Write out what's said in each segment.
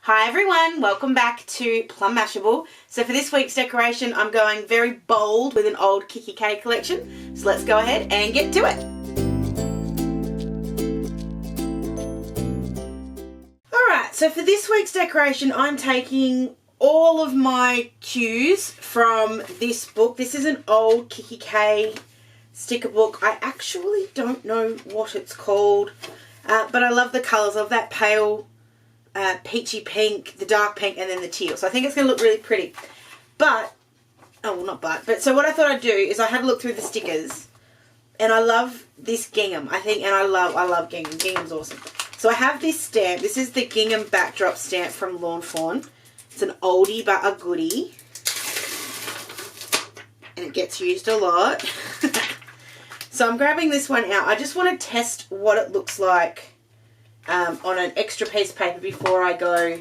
Hi everyone, welcome back to Plum Mashable. So for this week's decoration, I'm going very bold with an old kikki.K collection. So let's go ahead and get to it. Alright, so for this week's decoration, I'm taking all of my cues from this book. This is an old kikki.K sticker book. I actually don't know what it's called, but I love the colours of that pale peachy pink, the dark pink, and then the teal. So I think it's going to look really pretty. But so what I thought I'd do is I had a look through the stickers, and I love this Gingham, and I love Gingham. Gingham's awesome. So I have this stamp. This is the Gingham backdrop stamp from Fawn. It's an oldie but a goodie, and it gets used a lot. So I'm grabbing this one out. I just want to test what it looks like on an extra piece of paper before I go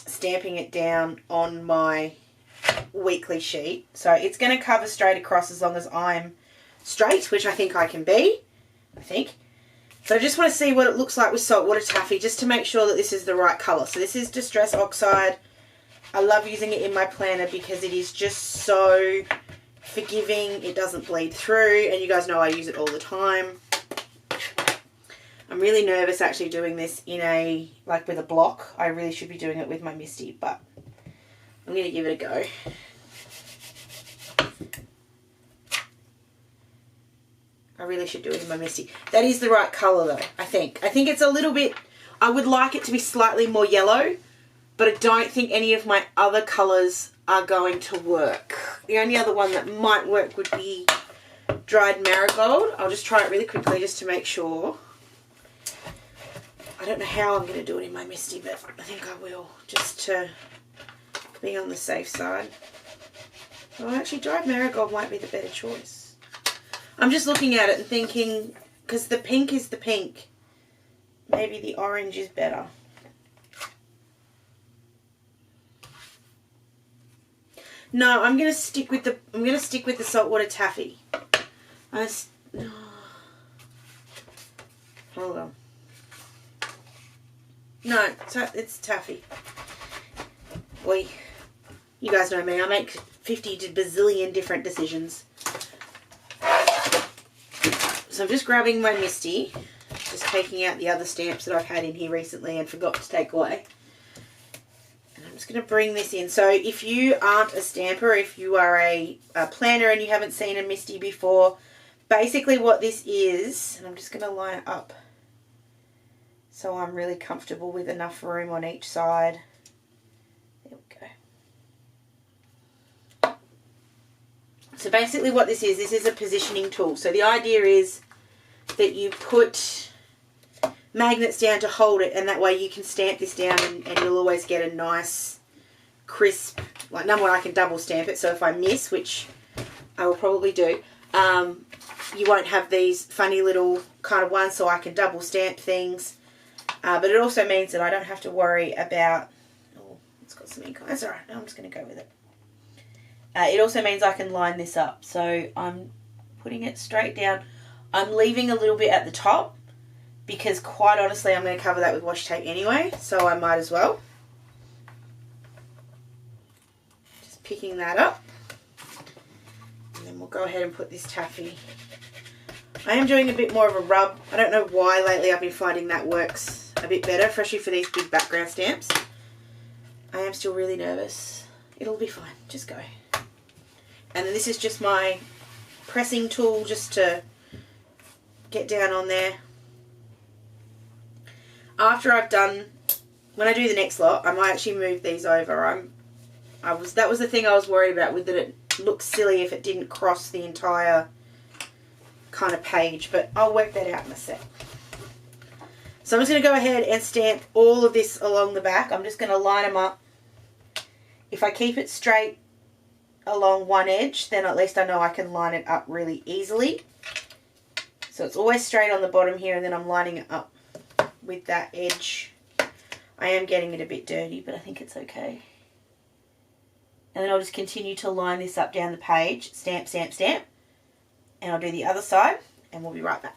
stamping it down on my weekly sheet. So it's going to cover straight across as long as I'm straight, which I think I can be, So I just want to see what it looks like with Saltwater Taffy, just to make sure that this is the right colour. So this is Distress Oxide. I love using it in my planner because it is just so forgiving. It doesn't bleed through, and you guys know I use it all the time. I'm really nervous actually doing this in with a block. I really should be doing it with my Misti, but I'm going to give it a go. I really should do it in my Misti. That is the right colour though, I think. I think it's a little bit, I would like it to be slightly more yellow, but I don't think any of my other colours are going to work. The only other one that might work would be dried marigold. I'll just try it really quickly just to make sure. I don't know how I'm going to do it in my Misti, but I think I will, just to be on the safe side. Well, actually, dried marigold might be the better choice. I'm just looking at it and thinking, because the pink is the pink, maybe the orange is better. No, I'm going to stick with the Saltwater Taffy. Hold on. No, it's Taffy. Boy, you guys know me. I make 50 bazillion different decisions. So I'm just grabbing my Misti, just taking out the other stamps that I've had in here recently and forgot to take away. And I'm just going to bring this in. So if you aren't a stamper, if you are a planner and you haven't seen a Misti before, basically what this is, and I'm just going to line it up so I'm really comfortable with enough room on each side. There we go. So basically what this is a positioning tool. So the idea is that you put magnets down to hold it, and that way you can stamp this down and you'll always get a nice crisp, like number one, I can double stamp it, so if I miss, which I will probably do, you won't have these funny little kind of ones, so I can double stamp things. But it also means that I don't have to worry about, oh, it's got some ink on. That's all right. No, I'm just going to go with it. It also means I can line this up. So I'm putting it straight down. I'm leaving a little bit at the top because quite honestly I'm going to cover that with washi tape anyway, so I might as well. Just picking that up. And then we'll go ahead and put this taffy. I am doing a bit more of a rub. I don't know why lately I've been finding that works a bit better, especially for these big background stamps. I am still really nervous. It'll be fine. Just go. And then this is just my pressing tool just to get down on there. After I've done, when I do the next lot, I might actually move these over. That was the thing I was worried about, with that it looks silly if it didn't cross the entire kind of page, but I'll work that out in a sec. So I'm just going to go ahead and stamp all of this along the back. I'm just going to line them up. If I keep it straight along one edge, then at least I know I can line it up really easily. So it's always straight on the bottom here, and then I'm lining it up with that edge. I am getting it a bit dirty, but I think it's okay. And then I'll just continue to line this up down the page, stamp, stamp, stamp. And I'll do the other side, and we'll be right back.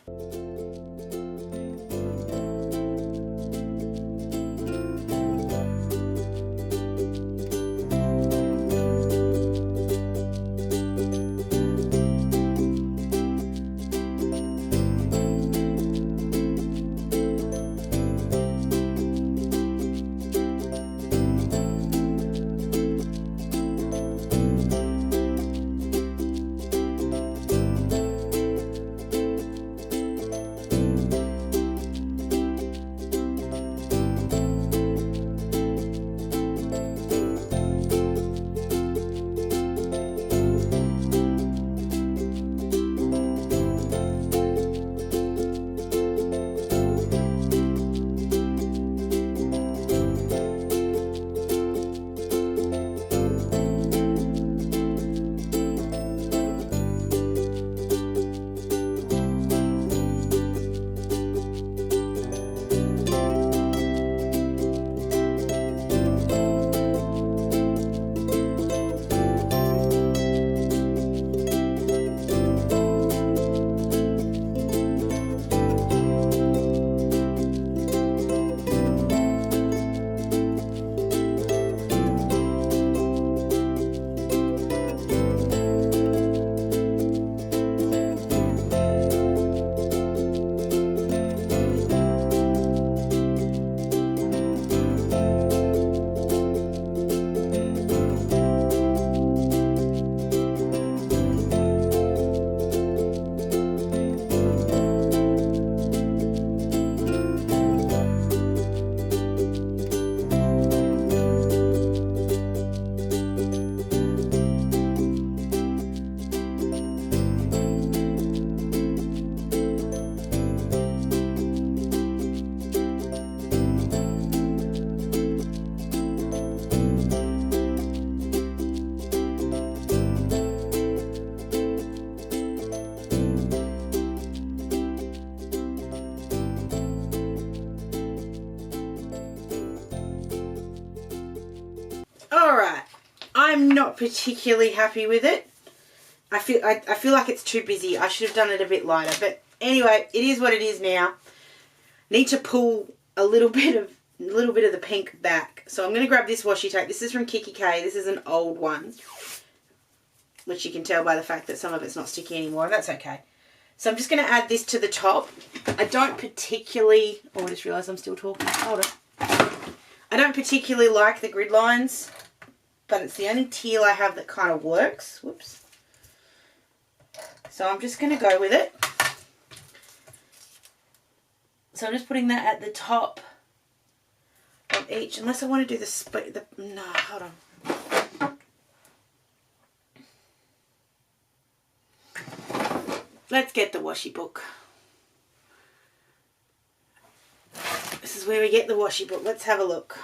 not particularly happy with it. I feel like it's too busy. I should have done it a bit lighter. But anyway, it is what it is now. Need to pull a little bit of the pink back. So I'm going to grab this washi tape. This is from kikki.K. This is an old one, which you can tell by the fact that some of it's not sticky anymore. That's okay. So I'm just going to add this to the top. I don't particularly... Oh, I just realised I'm still talking. Hold on. I don't particularly like the grid lines, but it's the only teal I have that kind of works. Whoops. So I'm just going to go with it. So I'm just putting that at the top of each, unless I want to do the split. No, hold on. Let's get the washi book. This is where we get the washi book. Let's have a look.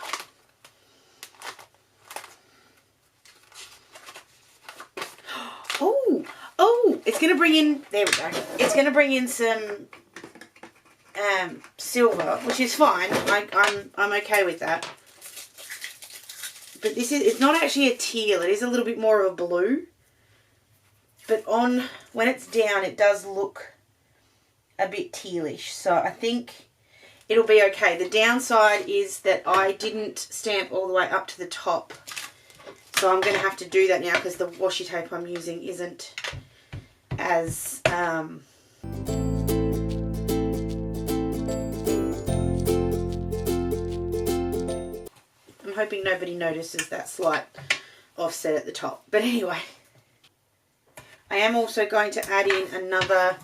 Oh, it's going to bring in, there we go. It's going to bring in some silver, which is fine. I'm okay with that. But it's not actually a teal. It is a little bit more of a blue. But when it's down, it does look a bit tealish. So I think it'll be okay. The downside is that I didn't stamp all the way up to the top. So I'm going to have to do that now because the washi tape I'm using isn't as... I'm hoping nobody notices that slight offset at the top. But anyway, I am also going to add in another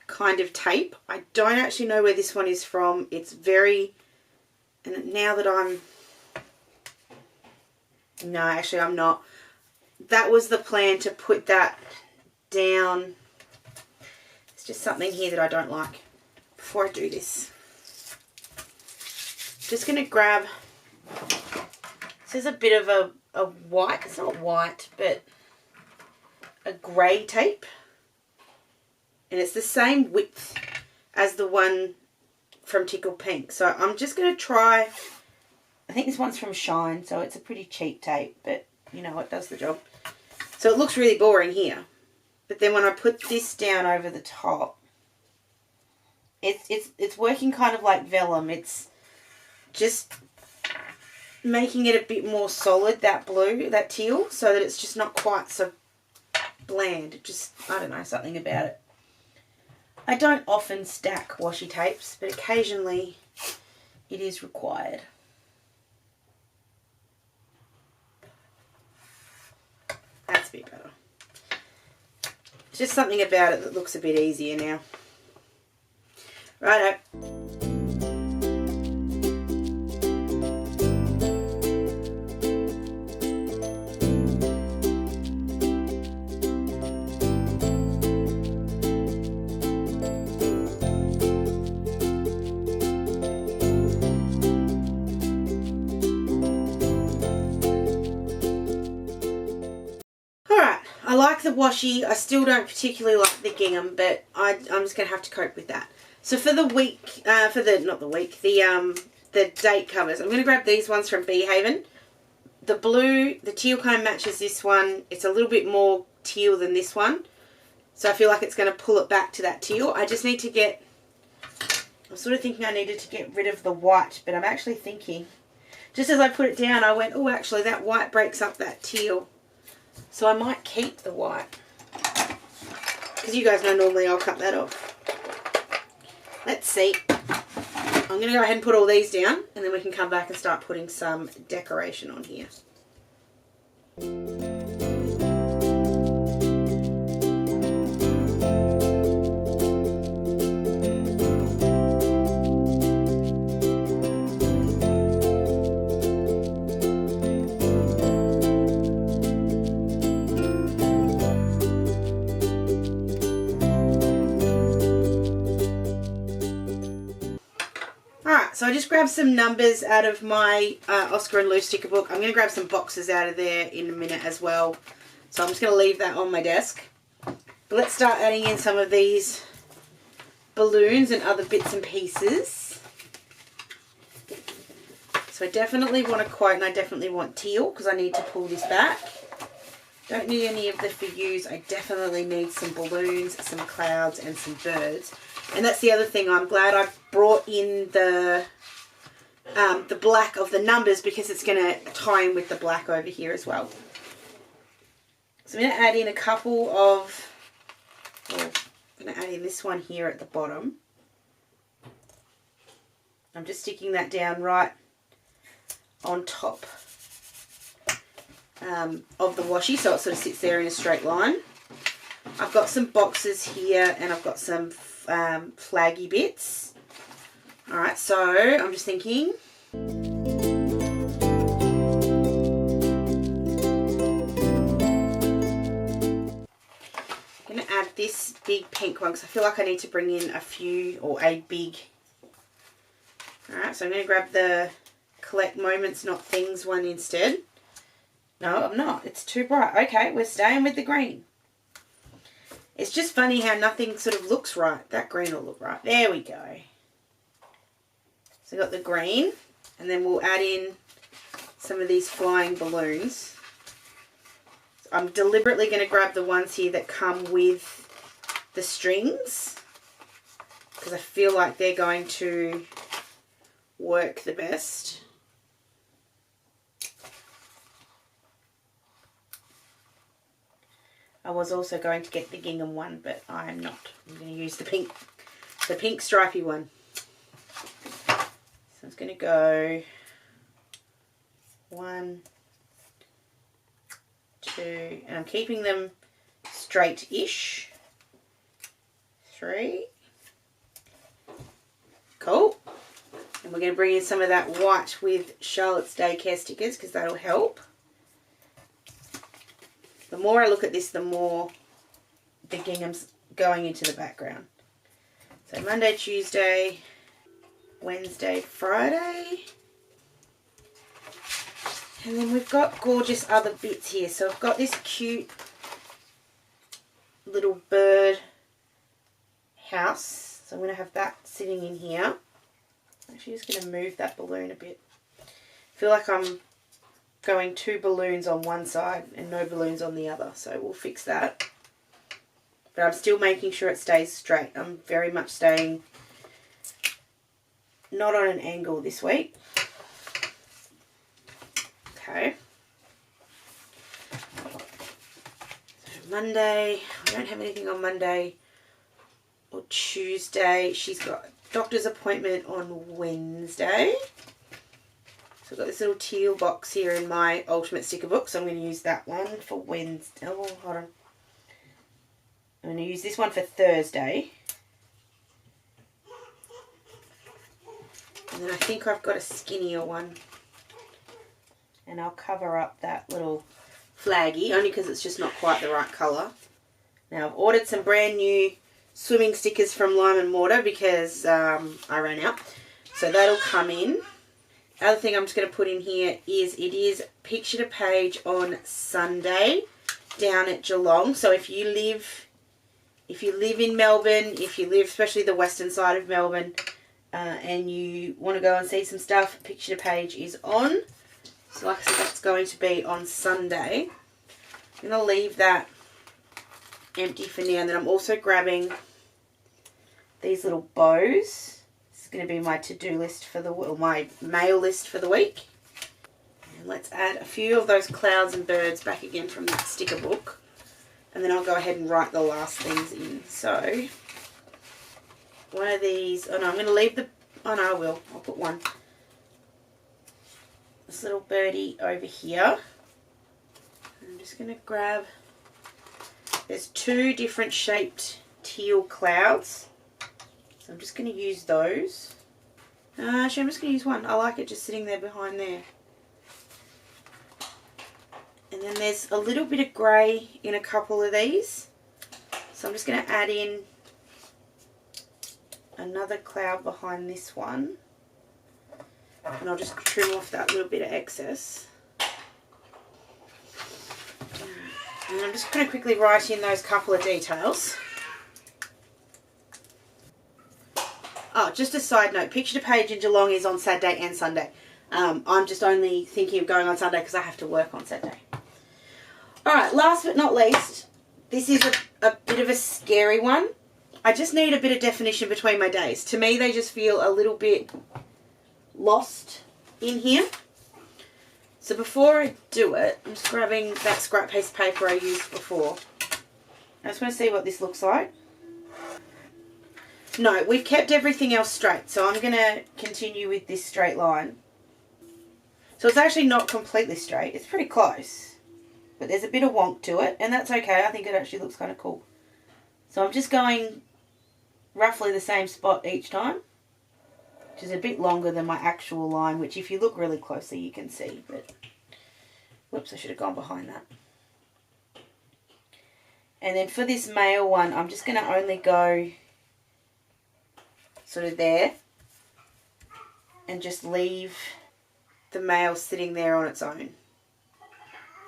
kind of tape. I don't actually know where this one is from. It's very... And now that I'm... No, actually I'm not. That was the plan, to put that down. It's just something here that I don't like. Before I do this, just going to grab... This is a bit of a white, it's not white, but a grey tape. And it's the same width as the one from Tickle Pink. So I'm just going to try, I think this one's from Shine, so it's a pretty cheap tape, but you know, it does the job. So it looks really boring here. But then when I put this down over the top, it's working kind of like vellum. It's just making it a bit more solid, that blue, that teal, so that it's just not quite so bland. It just, I don't know, something about it. I don't often stack washi tapes, but occasionally it is required. That's a bit better. It's just something about it that looks a bit easier now. Righto. I like the washi. I still don't particularly like the gingham, but I'm just going to have to cope with that. So for the week, the date covers, I'm going to grab these ones from Bee Haven. The blue, the teal kind of matches this one. It's a little bit more teal than this one. So I feel like it's going to pull it back to that teal. I just need to get, I'm sort of thinking I needed to get rid of the white, but I'm actually thinking, just as I put it down, I went, oh, actually that white breaks up that teal. So I might keep the white, because you guys know normally I'll cut that off. Let's see. I'm going to go ahead and put all these down, and then we can come back and start putting some decoration on here. So I just grabbed some numbers out of my Oscar and Lou sticker book. I'm going to grab some boxes out of there in a minute as well. So I'm just going to leave that on my desk. But let's start adding in some of these balloons and other bits and pieces. So I definitely want a quote, and I definitely want teal because I need to pull this back. Don't need any of the for yous. I definitely need some balloons, some clouds, and some birds. And that's the other thing. I'm glad I brought in the black of the numbers, because it's going to tie in with the black over here as well. So I'm going to add in a couple of, I'm going to add in this one here at the bottom. I'm just sticking that down right on top of the washi, so it sort of sits there in a straight line. I've got some boxes here, and I've got some flaggy bits. Alright, so I'm just thinking, I'm going to add this big pink one because I feel like I need to bring in a few, or a big. Alright, so I'm going to grab the Collect Moments Not Things one instead. No, I'm not. It's too bright. Okay, we're staying with the green. It's just funny how nothing sort of looks right. That green will look right. There we go. So I've got the green, and then we'll add in some of these flying balloons. So I'm deliberately going to grab the ones here that come with the strings, because I feel like they're going to work the best. I was also going to get the gingham one, but I'm not. I'm going to use the pink stripy one. So I'm going to go 1, 2, and I'm keeping them straight-ish. 3. Cool. And we're going to bring in some of that white with Charlotte's Daycare stickers, because that'll help. The more I look at this, the more the gingham's going into the background. So Monday, Tuesday, Wednesday, Friday. And then we've got gorgeous other bits here. So I've got this cute little bird house. So I'm going to have that sitting in here. I'm actually just going to move that balloon a bit. I feel like I'm going 2 balloons on one side and no balloons on the other, so we'll fix that. But I'm still making sure it stays straight. I'm very much staying not on an angle this week. Okay. So Monday, I don't have anything on Monday or Tuesday. She's got a doctor's appointment on Wednesday. So I've got this little teal box here in my Ultimate Sticker book, so I'm going to use that one for Wednesday. Oh, hold on. I'm going to use this one for Thursday. And then I think I've got a skinnier one. And I'll cover up that little flaggy, only because it's just not quite the right colour. Now I've ordered some brand new swimming stickers from Lime and Mortar because I ran out. So that'll come in. Other thing I'm just going to put in here is it is Picture to Page on Sunday down at Geelong. So if you live in Melbourne, if you live especially the western side of Melbourne, and you want to go and see some stuff, Picture to Page is on. So like I said, that's going to be on Sunday. I'm going to leave that empty for now, and then I'm also grabbing these little bows. Going to be my to-do list for the, or my mail list for the week. And let's add a few of those clouds and birds back again from that sticker book, and then I'll go ahead and write the last things in. So one of these, oh no, I'm going to leave the, oh no, I will, I'll put one, this little birdie over here. I'm just going to grab, there's 2 different shaped teal clouds. So I'm just going to use those. Actually, I'm just going to use one. I like it just sitting there behind there. And then there's a little bit of grey in a couple of these. So I'm just going to add in another cloud behind this one. And I'll just trim off that little bit of excess. And I'm just going to quickly write in those couple of details. Oh, just a side note, Picture to Page in Geelong is on Saturday and Sunday. I'm just only thinking of going on Sunday because I have to work on Saturday. Alright, last but not least, this is a bit of a scary one. I just need a bit of definition between my days. To me, they just feel a little bit lost in here. So before I do it, I'm just grabbing that scrap piece of paper I used before. I just want to see what this looks like. No, we've kept everything else straight, so I'm going to continue with this straight line. So it's actually not completely straight. It's pretty close. But there's a bit of wonk to it, and that's okay. I think it actually looks kind of cool. So I'm just going roughly the same spot each time, which is a bit longer than my actual line, which if you look really closely you can see. But whoops, I should have gone behind that. And then for this male one, I'm just going to only go sort of there and just leave the male sitting there on its own.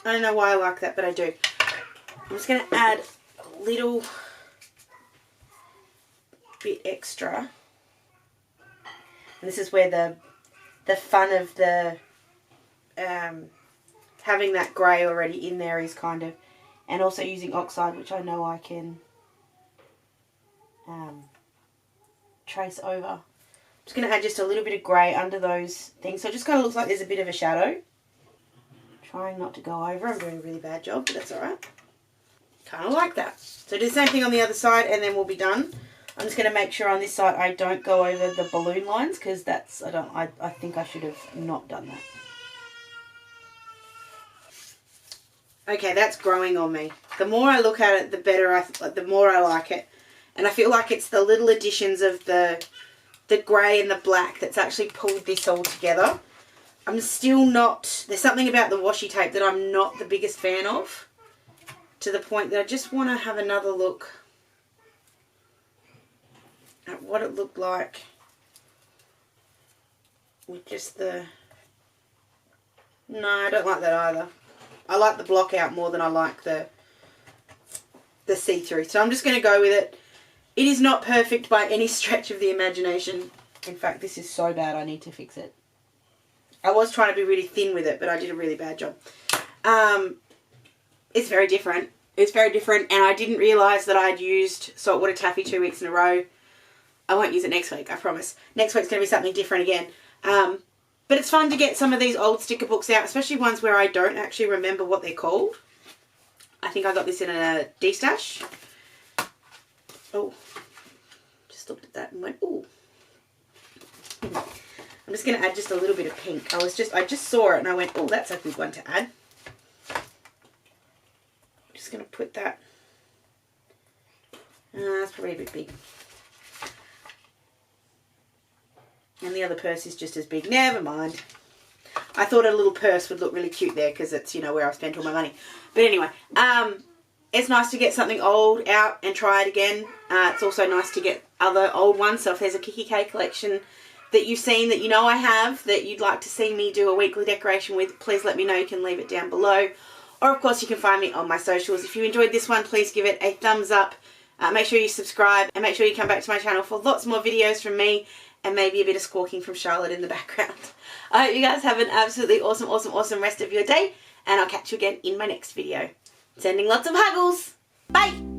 I don't know why I like that, but I do. I'm just going to add a little bit extra. And this is where the fun of the having that grey already in there is kind of, and also using Oxide, which I know I can trace over. I'm just going to add just a little bit of grey under those things, so it just kind of looks like there's a bit of a shadow. Trying not to go over. I'm doing a really bad job, but that's alright. Kind of like that. So do the same thing on the other side and then we'll be done. I'm just going to make sure on this side I don't go over the balloon lines, because that's, I think I should have not done that. Okay, that's growing on me. The more I look at it, the better the more I like it. And I feel like it's the little additions of the grey and the black that's actually pulled this all together. I'm still not, there's something about the washi tape that I'm not the biggest fan of, to the point that I just want to have another look at what it looked like with just the, no, I don't like that either. I like the block out more than I like the see-through. So I'm just going to go with it. It is not perfect by any stretch of the imagination. In fact, this is so bad I need to fix it. I was trying to be really thin with it, but I did a really bad job. It's very different. It's very different, and I didn't realise that I'd used Saltwater Taffy 2 weeks in a row. I won't use it next week, I promise. Next week's going to be something different again. But it's fun to get some of these old sticker books out, especially ones where I don't actually remember what they're called. I think I got this in a D-stash. Oh, just looked at that and went, ooh. I'm just going to add just a little bit of pink. I just saw it and I went, oh, that's a good one to add. I'm just going to put that. That's probably a bit big. And the other purse is just as big. Never mind. I thought a little purse would look really cute there because it's, you know, where I've spent all my money. But anyway, it's nice to get something old out and try it again. It's also nice to get other old ones. So if there's a kikki.K collection that you've seen that you know I have, that you'd like to see me do a weekly decoration with, please let me know. You can leave it down below. Or, of course, you can find me on my socials. If you enjoyed this one, please give it a thumbs up. Make sure you subscribe and make sure you come back to my channel for lots more videos from me and maybe a bit of squawking from Charlotte in the background. I hope you guys have an absolutely awesome, awesome, awesome rest of your day, and I'll catch you again in my next video. Sending lots of huggles. Bye!